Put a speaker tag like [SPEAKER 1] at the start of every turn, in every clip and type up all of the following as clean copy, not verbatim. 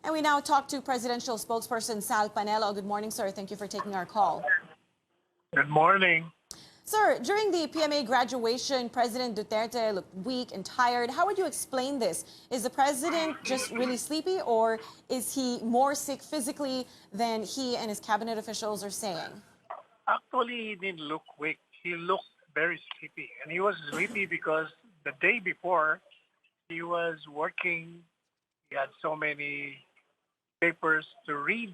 [SPEAKER 1] And we now talk to presidential spokesperson Sal Panelo. Good morning, sir. Thank you for taking our call.
[SPEAKER 2] Good morning.
[SPEAKER 1] Sir, during the PMA graduation, President Duterte looked weak and tired. How would you explain this? Is the president just really sleepy, or is he more sick physically than he and his cabinet officials are saying?
[SPEAKER 2] Actually, he didn't look weak. He looked very sleepy. And he was sleepy because the day before, he was working. He had so many papers to read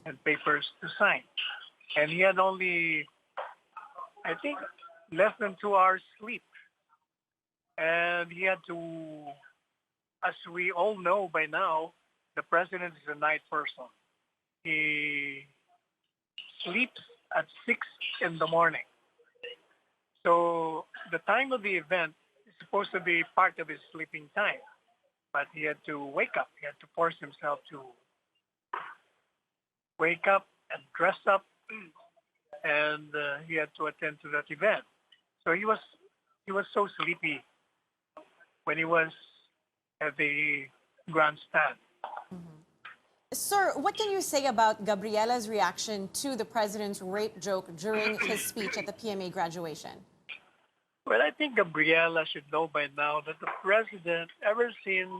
[SPEAKER 2] and papers to sign. And he had only, I think, less than 2 hours sleep. And he had to, as we all know by now, the president is a night person. He sleeps at 6 in the morning. So the time of the event is supposed to be part of his sleeping time. But he had to wake up. He had to force himself to wake up and dress up, and he had to attend to that event. So he was so sleepy when he was at the grandstand.
[SPEAKER 1] Sir, what can you say about Gabriela's reaction to the president's rape joke during his speech at the PMA graduation?
[SPEAKER 2] Well, I think Gabriela should know by now that the president, ever since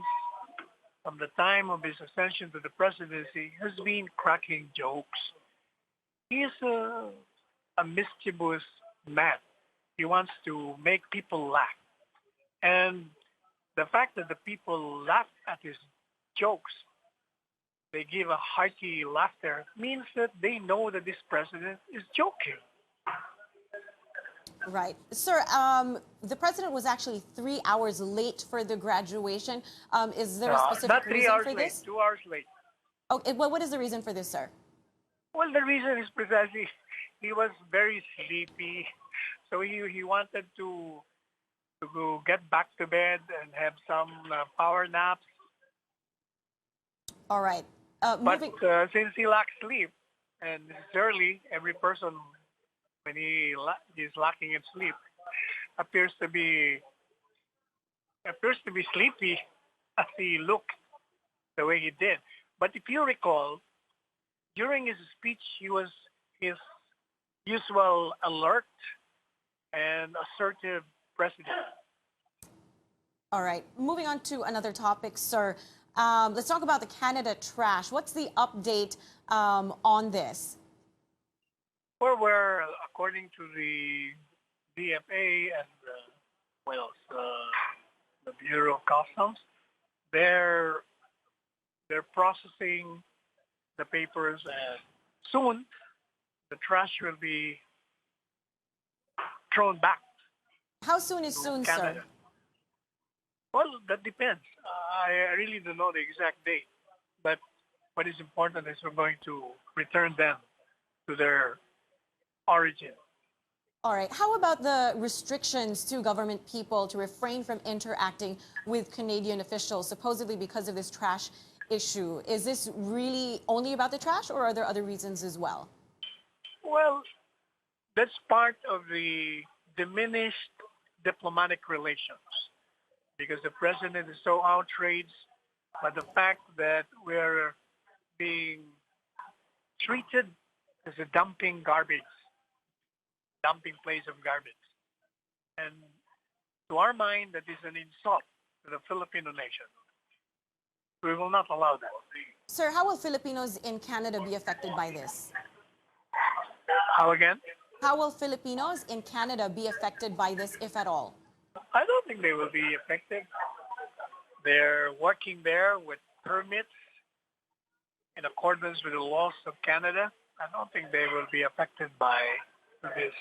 [SPEAKER 2] from the time of his ascension to the presidency, has been cracking jokes. He is a mischievous man. He wants to make people laugh. And the fact that the people laugh at his jokes, they give a hearty laughter, means that they know that this president is joking.
[SPEAKER 1] Right. Sir, the president was actually 3 hours late for the graduation. Is there a specific
[SPEAKER 2] Not 3
[SPEAKER 1] reason
[SPEAKER 2] hours
[SPEAKER 1] for
[SPEAKER 2] late,
[SPEAKER 1] this?
[SPEAKER 2] 2 hours late.
[SPEAKER 1] Okay, well, what is the reason for this, sir?
[SPEAKER 2] Well, the reason is precisely he was very sleepy. So he wanted to go get back to bed and have some power naps.
[SPEAKER 1] All right.
[SPEAKER 2] But
[SPEAKER 1] Moving.
[SPEAKER 2] since he lacks sleep, and it's early, every person, when he's lacking in sleep, appears to be sleepy as he looked the way he did. But if you recall, during his speech, he was his usual alert and assertive president.
[SPEAKER 1] All right. Moving on to another topic, sir. Let's talk about the Canada trash. What's the update on this?
[SPEAKER 2] Well, where according to the DFA and the Bureau of Customs, they're processing the papers, and soon the trash will be thrown back
[SPEAKER 1] How soon is
[SPEAKER 2] to
[SPEAKER 1] soon,
[SPEAKER 2] Canada.
[SPEAKER 1] sir?
[SPEAKER 2] Well, that depends. I really don't know the exact date, but what is important is we're going to return them to their origin.
[SPEAKER 1] All right. How about the restrictions to government people to refrain from interacting with Canadian officials, supposedly because of this trash issue? Is this really only about the trash, or are there other reasons as well?
[SPEAKER 2] Well, that's part of the diminished diplomatic relations because the president is so outraged by the fact that we're being treated as a dumping place of garbage. And to our mind, that is an insult to the Filipino nation. We will not allow that.
[SPEAKER 1] Sir, how will Filipinos in Canada be affected by this?
[SPEAKER 2] How again?
[SPEAKER 1] How will Filipinos in Canada be affected by this, if at all?
[SPEAKER 2] I don't think they will be affected. They're working there with permits in accordance with the laws of Canada. I don't think they will be affected by this.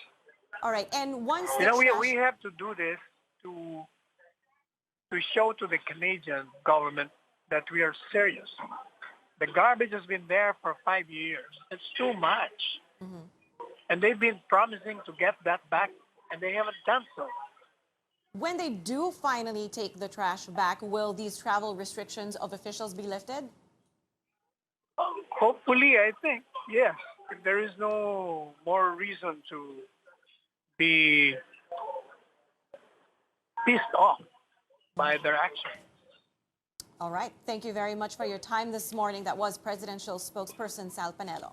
[SPEAKER 1] All right. And once
[SPEAKER 2] You
[SPEAKER 1] the
[SPEAKER 2] know,
[SPEAKER 1] trash...
[SPEAKER 2] we have to do this to show to the Canadian government that we are serious. The garbage has been there for 5 years. It's too much. And they've been promising to get that back, and they haven't done so.
[SPEAKER 1] When they do finally take the trash back, will these travel restrictions of officials be lifted?
[SPEAKER 2] Hopefully, I think, yes. If there is no more reason to be pissed off by their actions.
[SPEAKER 1] All right. Thank you very much for your time this morning. That was presidential spokesperson Sal Panelo.